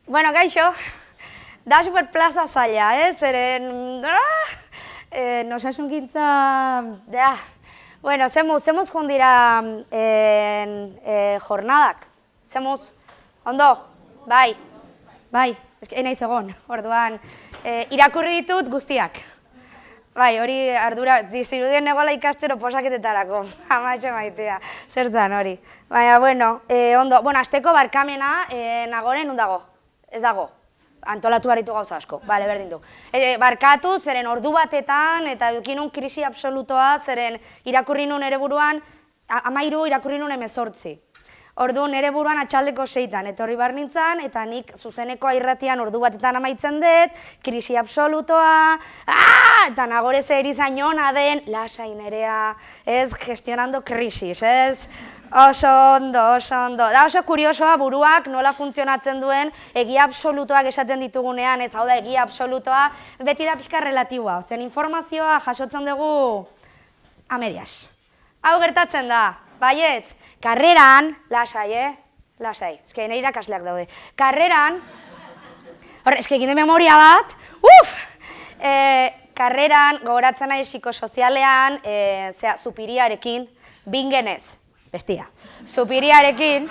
Bueno, gaixo, da super plaza zaila, zeren... Osasungintza... Bueno, zemuz joan dira jornadak. Zemuz, ondo, bai, naiz egon, orduan, irakurri ditut guztiak. Bai, hori ardura, zirudien negoela ikastero posaketetarako, amatxo maitea, zertzan hori. Baina, bueno, ondo, azteko barkamena nagoren dago, ez dago, antolatu baritu gauza asko, bale, berdin du. Barkatu, zeren ordu batetan, eta dukinun krisi absolutoa, zeren irakurri nun ere buruan, 13 irakurri nun 18. Orduan, nere buruan atxaldeko 6-tan etorri bar nintzen, eta nik zuzeneko irratian ordu batetan amaitzen dut, krisi absolutoa, eta nagore zer izaiona den, lasai nerea, ez gestionando krisis, ez? Oso ondo, oso ondo. Da oso kuriosoa buruak nola funtzionatzen duen egia absolutoak esaten ditugunean, ez hau da egia absolutoa, beti da pixka relatiboa, zen informazioa jasotzen dugu amedias. Hau gertatzen da, baietz? Karreran, lasai, lasai, eske nire irakasleak daude. Karreran, eske egin de memoria bat, karreran, gogoratzen nahi psikosozialean, supiriarekin, bingenez, bestia, supiriarekin,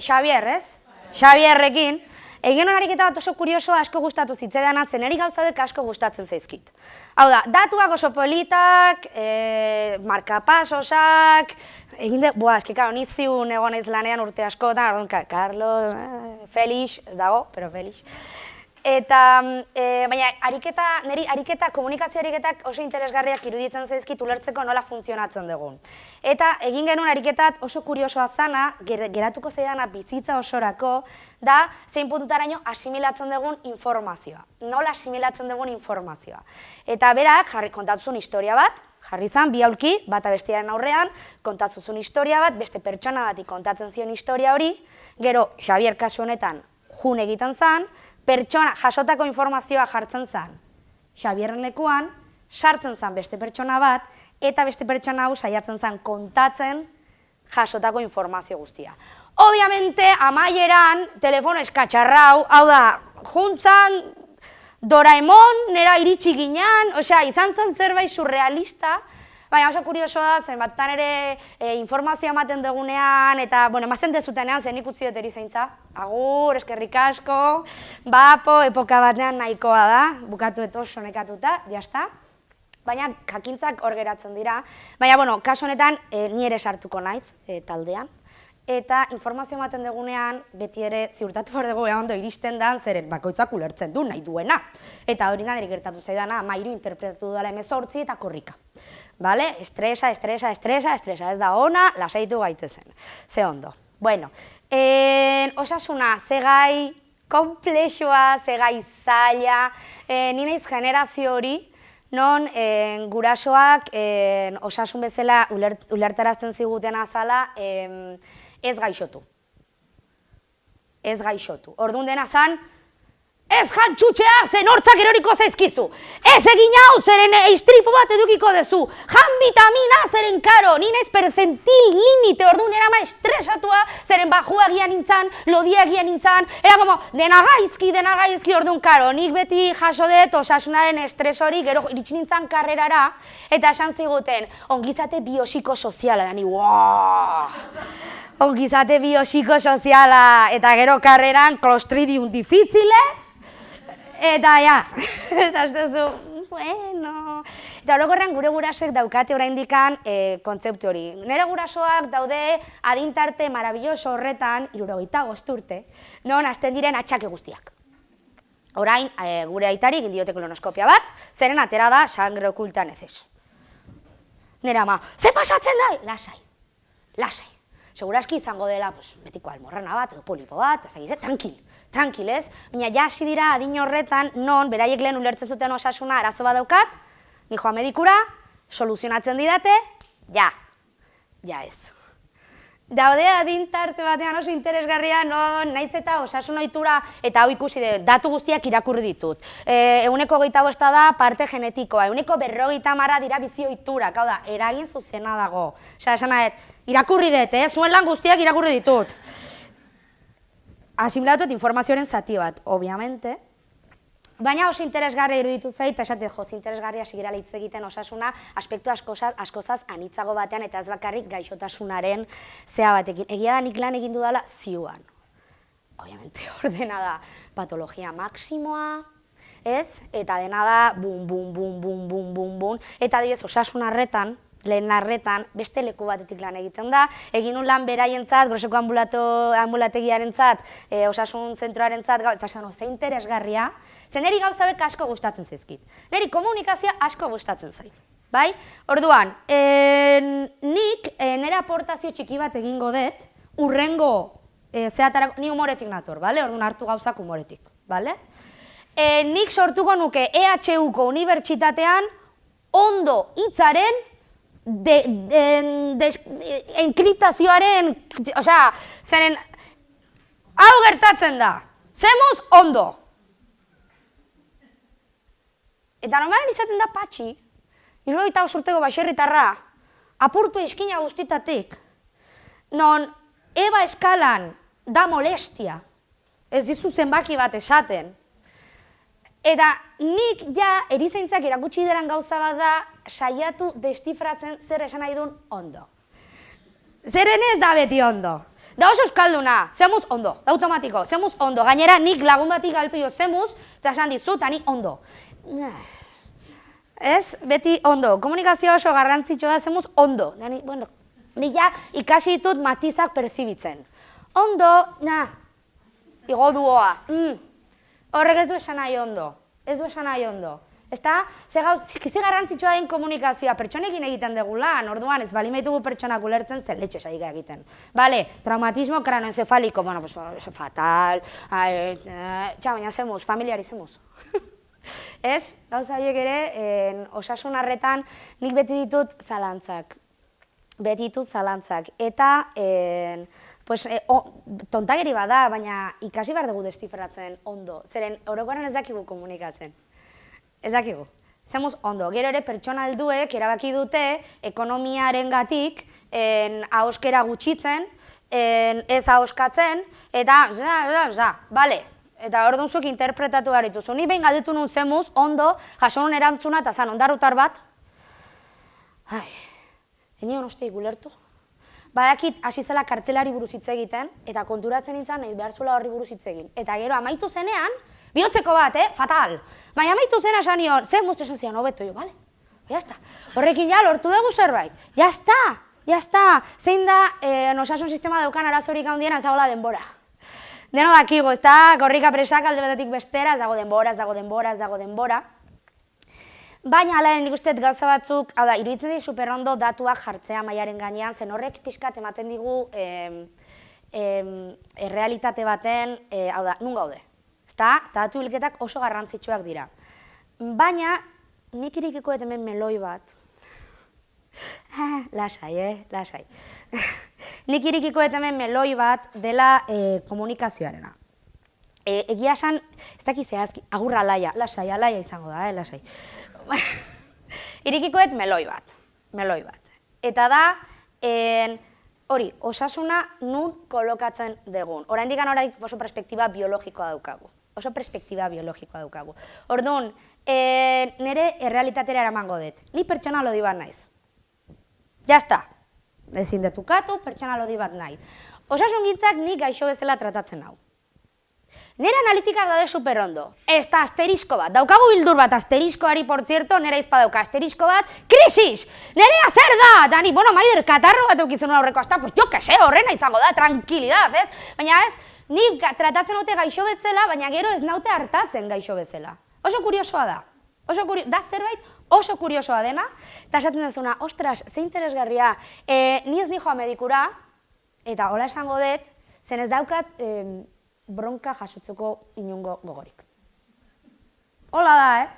Xabier, ez? Xabierrekin, egin ariketa bat oso kuriosoa asko gustatu zitzaidana, zeneri gauzabek asko gustatzen zaizkit. Hau da, datuak oso politak, markapasosak, egin de, eski karo, niziun egon ez lanean urte askotan, Carlos, Felix, ez dago, pero Felix. Eta, baina, niri ariketa, komunikazio ariketak oso interesgarriak iruditzen zaizkit ulertzeko nola funtzionatzen dugun. Eta egin genuen ariketat oso kuriosoa zana, geratuko zaidana bizitza osorako, da zein puntutaraino asimilatzen dugun informazioa. Nola asimilatzen dugun informazioa. Eta berak, kontatzun historia bat, jarri zan, bi aulki, bata bestearen aurrean, kontatzuzun historia bat, beste pertsona batik kontatzen zion historia hori, gero, Xabier kasu honetan, jun egiten zan, pertsona, jasotako informazioa jartzen zan, Xabierren lekuan, sartzen zan beste pertsona bat, eta beste pertsona hau saiatzen zan kontatzen jasotako informazio guztia. Obviamente, amaieran, telefono eskatxarrau, hau da, juntzan, Doraemon, nera iritsi ginean, osea, izan zen zerbait surrealista, baina oso kuriosoa da, zen batan ere informazioa ematen dugunean, eta, ematen dezutenean zen ikutzi dut erizaintza. Agur, eskerrik asko, bapo, epoka batean nahikoa da, bukatu eto oso nekatuta, jazta. Baina jakintzak hor geratzen dira. Baina, kasu honetan, ni ere sartuko naiz taldean. Eta informazio ematen dugunean, beti ere ziurtatu behar dugu ondo iristen da, zeren bakoitzak ulertzen du nahi duena. Eta hori nire gertatu zaidana, 13 interpretatu dela 18 eta korrika. Bale? Estresa, ez da ona, lasaitu gaitezen. Ze ondo. Bueno, osasuna, zegai komplexua, zegai zaila, ni naiz generazio hori, non gurasoak osasun bezala ulertarazten ziguten azala ez gaixotu. Ez gaixotu. Orduan dena zan, ez jantxutxea, zen hortzak eroriko zaizkizu. Ez egin hau, zeren istripu bat edukiko dezu. Jan vitamina, zeren karo, ninez percentil limite, orduan erama estresatua, zeren bajua gian nintzen, lodia gian nintzen, era como, dena gaizki, orduan karo. Nik beti jaso dut osasunaren estres hori, gero iritsi nintzen karrerara, eta esan ziguten, ongizate biopsikosoziala, da ni, ongizate biopsikosoziala, eta gero karreran Clostridium difficile, eta ja, eta ez duzu, bueno... Eta orokorrean gure gurasek daukate oraindikan kontzeptu hori. Nire gurasoak daude adintarte marabilloso horretan, 75 urte, non hasten diren atxake guztiak. Orain, gure aitari egin diote kolonoskopia bat, zeren atera da sangre okulta nezez. Nire ama, ze pasatzen da? Lasai, lasai. Seguraski izango dela betiko almorrana bat, edo polipo bat, tranquil ez? Baina ja hasi dira adin horretan, non beraiek lehen ulertzen zuten osasuna arazo bat daukat, ni joa medikura, soluzionatzen didate, ja ez. Daude adin tarte batean oso interesgarria, non naiz eta osasun ohitura, eta hau ikusi datu guztiak irakurri ditut. 125 da parte genetikoa, 150 dira bizi ohiturak, hau da, eragin zuzena dago. Osea, esan nahet, irakurri dut, zuen lan guztiak irakurri ditut. asimilatuet informazioaren zati bat, obviamente, baina oso interesgarria iruditu zait, esate, interesgarria sigirala hitz egiten osasuna, aspektu askozaz anitzago batean, eta ez bakarrik gaixotasunaren zea batekin. Egia da nik lan egin dudala ziuan. Obviamente, ordena da patologia maksimoa, ez? Eta dena da bum, bum, bum, bum, bum, bum, bum. Eta adibidez, osasun arretan, lehen arretan, beste leku batetik lan egiten da. Egin un lan beraientzat, Groseko ambulategiarentzat, osasun zentroarentzat, eta esan, ze interesgarria, ze niri gauzabek asko gustatzen zaizkit. Niri komunikazioa asko gustatzen zait. Bai? Orduan, nik nire aportazio txiki bat egingo dut, urrengo zeatarako, ni humoretik nator, bale? Orduan hartu gauzak humoretik, bale? Nik sortuko nuke EHUko unibertsitatean ondo hitzaren enkriptazioaren, osea, zeren, hau gertatzen da, zemuz ondo. Eta normalen izaten da patxi, 75 urteko baserritarra, apurtu eskina guztitatik, non eba eskalan da molestia, ez dizu zenbaki bat esaten. Eta nik ja erizaintzak erakutsi deran gauza bat da saiatu destifratzen zer esan nahi duen ondo. Zeren ez da beti ondo. Da oso euskalduna, zemuz ondo, da automatiko, zemuz ondo. Gainera nik lagun batik galtu jo zemuz, eta esan dizu, eta ni ondo. Ez, beti ondo. Komunikazioa oso garrantzitsua da zemuz ondo. Nik ja ikasi ditut matizak perzibitzen. Ondo, igo duoa. Horrek ez du esan nahi ondo, ez du esan nahi ondo. Ezta, ze garrantzitsua den komunikazioa, pertsonekin egiten dugu lan, orduan ez bali maitugu pertsonak ulertzen zen letxe saika egiten. Bale, traumatismo kranoencefaliko, bueno, pues fatal, baina zemuz, familiari zemuz. Ez, gauza horiek ere, osasun arretan nik beti ditut zalantzak. Beti ditut zalantzak, eta tontageri bada, baina ikasi behar dugu destifratzen ondo. Zeren, orokoaren ez dakigu komunikatzen. Ez dakigu. Zemuz ondo. Gero ere pertsona helduek erabaki dute ekonomiaren gatik ahoskera gutxitzen, ez ahoskatzen, eta bale. Eta orduan zuek interpretatu behar dituzu. Ni behin galdetu nun zemuz, ondo, jaso nun erantzuna eta zan ondarrutar bat. Enion osteik ulertu. Badakit hasi zela kartzelari buruz hitz egiten, eta konturatzen nintzen nahi behar zuela horri buruz hitz egin. Eta gero amaitu zenean, bihotzeko bat, fatal. Baina amaitu zena esan nion, ze muztu esan zian, hobeto jo, bale? Jazta. Horrekin ja, lortu dugu zerbait. Jazta. Zein da, osasun sistema daukan arazorik handiena ez dagoela denbora. Deno dakigu, ez da, gorrika presak alde betetik bestera, ez dago denbora. Baina, ala, nik usteet gauza batzuk, hau da, iruditzen di superondo datuak jartzea mailaren gainean, zen horrek pixkat ematen digu errealitate baten, hau da, nun gaude. Ezta, datu bilketak oso garrantzitsuak dira. Baina, nik irikikoet hemen meloi bat. Lasai. Nik irikikoet hemen meloi bat dela komunikazioarena. Egia esan, ez dakiz zehazki, agurra alaia izango da, lasai. Irikikoet meloi bat. Eta da, hori, osasuna nun kolokatzen dugun. Oraindik oso perspektiba biologikoa daukagu. Orduan, nire errealitatera eramango dut. Ni pertsona lodi bat naiz. Jazta. Ezin detukatu, pertsona lodi bat naiz. Osasungintzak nik gaixo bezala tratatzen hau. Nire analitikak daude superondo. Ez da asterisko bat. Daukagu bildur bat asteriskoari, por cierto, nire izpa dauka asterisko bat. Krisis! Nerea zer da! Dani, maider, katarro bat eukizun aurreko, hasta, pues jo que se, horrena izango da, tranquilidad, ez? Baina ez, ni tratatzen haute gaixo bezala, baina gero ez naute hartatzen gaixo bezala. Oso kuriosoa da. Da zerbait oso kuriosoa dena, eta esaten dezuna, ostras, ze interesgarria, ni ez nijoa medikura, eta hola esango dut, zen ez daukat bronka jasotzeko inongo gogorik. Hola da,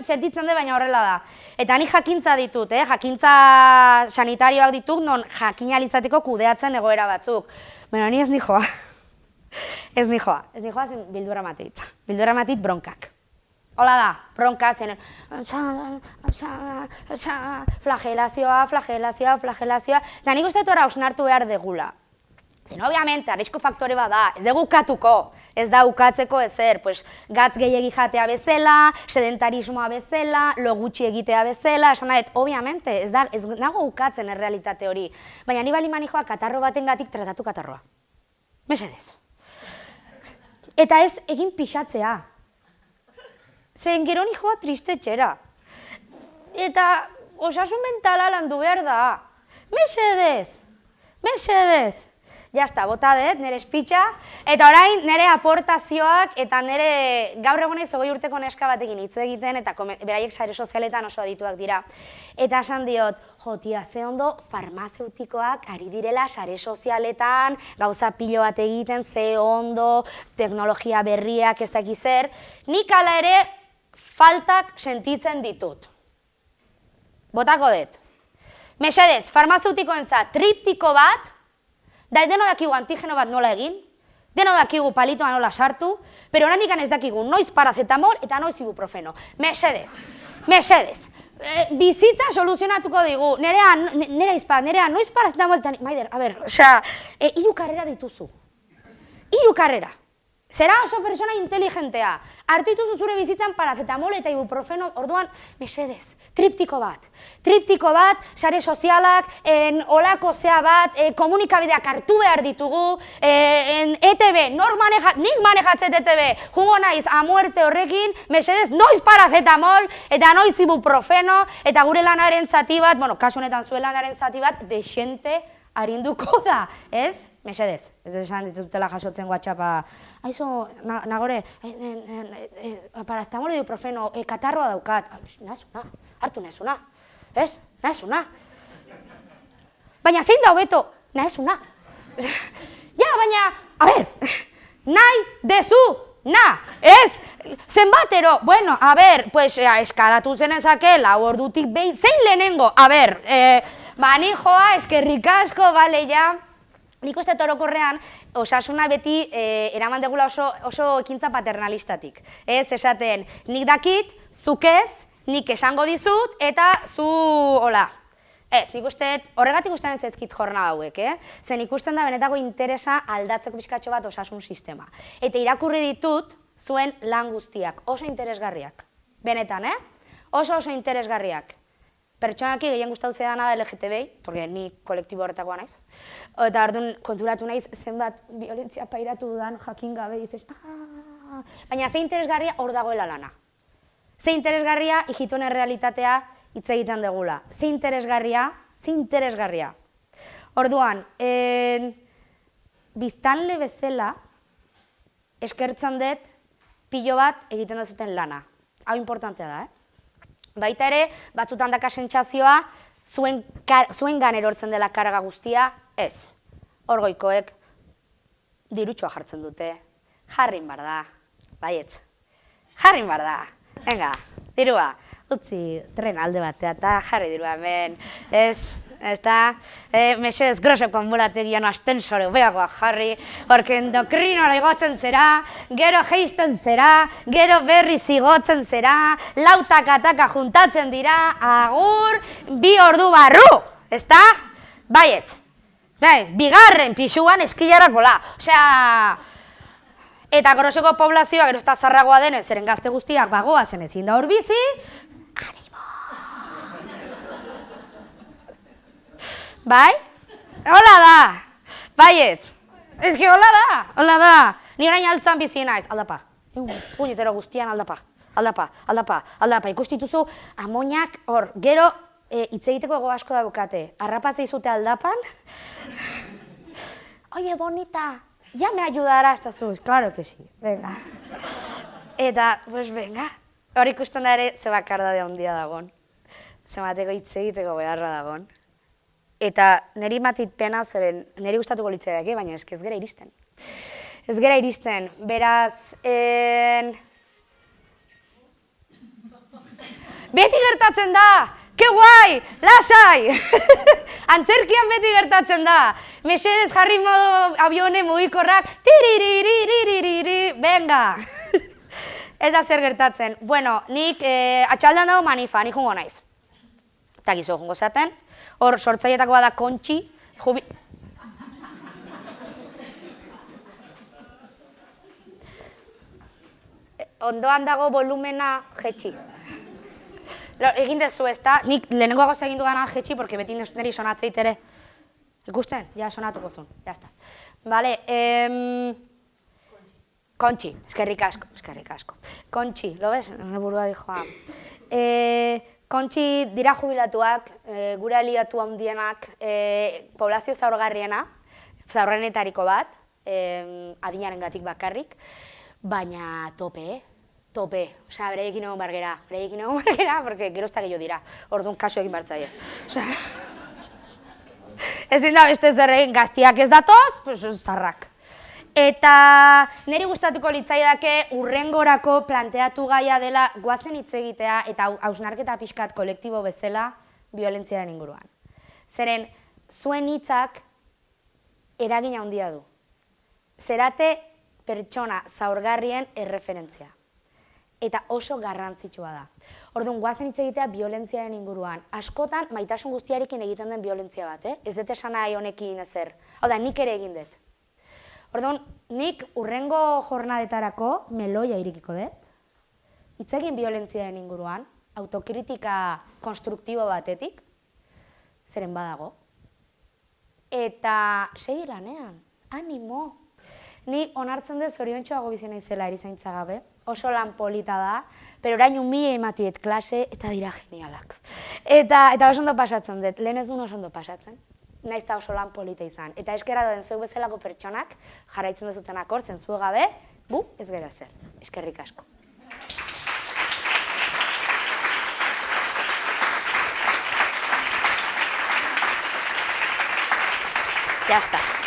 sentitzen dut, baina horrela da. Eta nik jakintza ditut, jakintza sanitarioak ditut, non jakinalizateko kudeatzen egoera batzuk. Baina ni ez nijoa. Ez nijoa zen bildura matit bronkak. Hola da, bronka zen, flagelazioa, eta nik uste dut hausnartu behar degula. Zen, obviamente, arrisku faktore bat da, ez dugu ukatuko, ez da ukatzeko ezer, pues, gatz gehiegi jatea bezala, sedentarismoa bezala, lo gutxi egitea bezala, esan nahet, obviamente, ez nago ukatzen errealitate hori, baina ni bali manijoa katarro batengatik tratatu katarroa. Mesedez. Eta ez egin pixatzea. Zen gero nijoa tristetxera. Eta osasun mentala landu behar da. Mesedez. Mesedez. Jazta, bota dut, nire espitxa, eta orain nire aportazioak eta nire gaur egonez 20 urteko neska batekin hitz egiten, eta beraiek sare sozialetan oso adituak dira. Eta esan diot, jo, tia, ze ondo farmazeutikoak ari direla sare sozialetan, gauza pilo bat egiten, ze ondo, teknologia berriak ez dakiz zer, nik hala ere faltak sentitzen ditut. Botako dut. Mesedez, farmazeutikoentzat triptiko bat, da deno dakigu antigeno bat nola egin, deno dakigu palitoa nola sartu, pero oraindik ez dakigu noiz paracetamol eta noiz ibuprofeno. Mesedez, mesedez. Bizitza soluzionatuko digu. Nerea noiz paracetamol eta... Maider, a ber, osea, 3 karrera dituzu. 3 karrera. Zera oso persona inteligentea. Hartu dituzu zure bizitzan paracetamol eta ibuprofeno, orduan, mesedez. Triptiko bat, sare sozialak, olako zea bat, komunikabideak hartu behar ditugu, ETB, nik manejatzet ETB, jungo naiz a muerte horrekin, mesedez, noiz paracetamol, eta noiz ibuprofeno, eta gure lanaren zati bat, bueno, kasu honetan zuen lanaren zati bat, desente arinduko da, ez? Mesedez, ez esan ditutela jasotzen WhatsAppa, aizo, nagore, paracetamol ibuprofeno, katarroa daukat, nazuna. Hartu nahezuna, ez? Nahezuna. Baina zein da hobeto? Nahezuna. Ja, baina, a ber, nahi dezu, ez? Zenbatero, bueno, a ber, pues, eskalatu zenezake, 4 ordutik behin, zein lehenengo? A ber, ni joa, eskerrik asko, bale, ja. Nik uste orokorrean, osasuna beti eraman degula oso ekintza paternalistatik. Ez, esaten, nik dakit, zuk ez, nik esango dizut, eta zu, hola. Ez, nik uste, horregatik ustean zezkit jornada hauek, Zen ikusten da benetako interesa aldatzeko pixkatxo bat osasun sistema. Eta irakurri ditut zuen lan guztiak, oso interesgarriak. Benetan, Oso interesgarriak. Pertsonalki gehien gustatu zedana da LGTBI, porque ni kolektibo horretakoa naiz. Eta orduan konturatu naiz zenbat violentzia pairatu dudan jakin gabe, dices, baina ze interesgarria hor dagoela lana. Ze interesgarria ijitonen realitatea hitz egiten degula. Ze interesgarria. Orduan, biztanle bezala eskertzen dut pilo bat egiten dazuten lana. Hau importantea da, Baita ere, batzutan daka sentsazioa, zuen gan erortzen dela karga guztia, ez. Orgoikoek dirutxoa jartzen dute. Jarrin bar da, baietz. Jarrin bar da. Venga, dirua, utzi tren alde batea eta jarri dirua hemen, ez da, mesedez groseko ambulategian astensore beagoa jarri, porque endokrinora igotzen zera, gero geisten zera, gero berriz igotzen zera, lautak-ataka juntatzen dira, agur, 2 ordu barru, ez da? Baietz, bigarren pixuan eskilarako la, osea... Eta groseko poblazioa gero ez da zarragoa denez, zeren gazte guztiak bagoazen ezin da hor bizi, animo! Bai? Hola da! Baiet! Ez que hola da! Ni orain altzan bizi naiz, aldapa. Puñetero guztian aldapa. Ikustituzu amoniak hor, gero hitz egiteko ego asko daukate. Arrapatzei zute aldapan? Oye, bonita! Ya me ayudarás, Jesús, claro que sí, venga. Eta, pues venga, hor ikusten da ere ze bakardade handia dagon. Zemateko hitz egiteko beharra dagon. Eta niri matit pena zeren, niri gustatuko litzaidak, baina ez gera iristen. Ez gera iristen, beraz... Beti gertatzen da! Ke guai! Lasai! Antzerkian beti gertatzen da. Mesedez jarri modu abione mugikorrak. Tiriririririririri. Venga! Ez da zer gertatzen. Bueno, nik atxaldean dago manifa, nik jungo naiz. Eta gizu jungo zaten. Hor sortzaietako bada kontxi. ondoan dago volumena jetxi. Egin dezu ez da, nik lehenengo gauza egin dugana jetxi, porque beti niri sonatzeit ere. Ikusten? Ja, sonatuko zuen, jazta. Bale, Kontxi, eskerrik asko. Kontxi, lo ves? Nire burua dijoa. Kontxi dira jubilatuak, gure aliatu handienak, poblazio zaurgarriena, zaurrenetariko bat, adinaren gatik bakarrik, baina tope, tope. Osea, bereiekin egon bargera, porque gerozta gehiago dira, orduan kasu egin bartzaie. Ezin da beste zer egin, gaztiak ez datoz, zarrak. Eta niri gustatuko litzaidake urrengorako planteatu gaia dela goazen hitz egitea eta hausnarketa pixkat kolektibo bezala biolentziaren inguruan. Zeren, zuen hitzak eragina handia du. Zerate pertsona zaurgarrien erreferentzia. Eta oso garrantzitsua da. Orduan, goazen hitz egitea biolentziaren inguruan. Askotan, maitasun guztiarekin egiten den biolentzia bat, ez dut esan nahi honekin ezer. Hau da, nik ere egin dut. Orduan, nik urrengo jornadetarako meloia irikiko dut. Hitz egin biolentziaren inguruan, autokritika konstruktibo batetik, zeren badago. Eta segi lanean, animo. Ni onartzen dut zoriontsuago bizi naizela erizaintza gabe, oso lan polita da, pero orain 1000 ematiet klase eta dira genialak. Eta oso ondo pasatzen dut, lehen ez duen oso ondo pasatzen. Naiz eta oso lan polita izan. Eta eskera duen zuek bezalako pertsonak, jarraitzen duzuten akortzen zuek gabe, bu ez gero zer. Eskerrik asko. Ya está.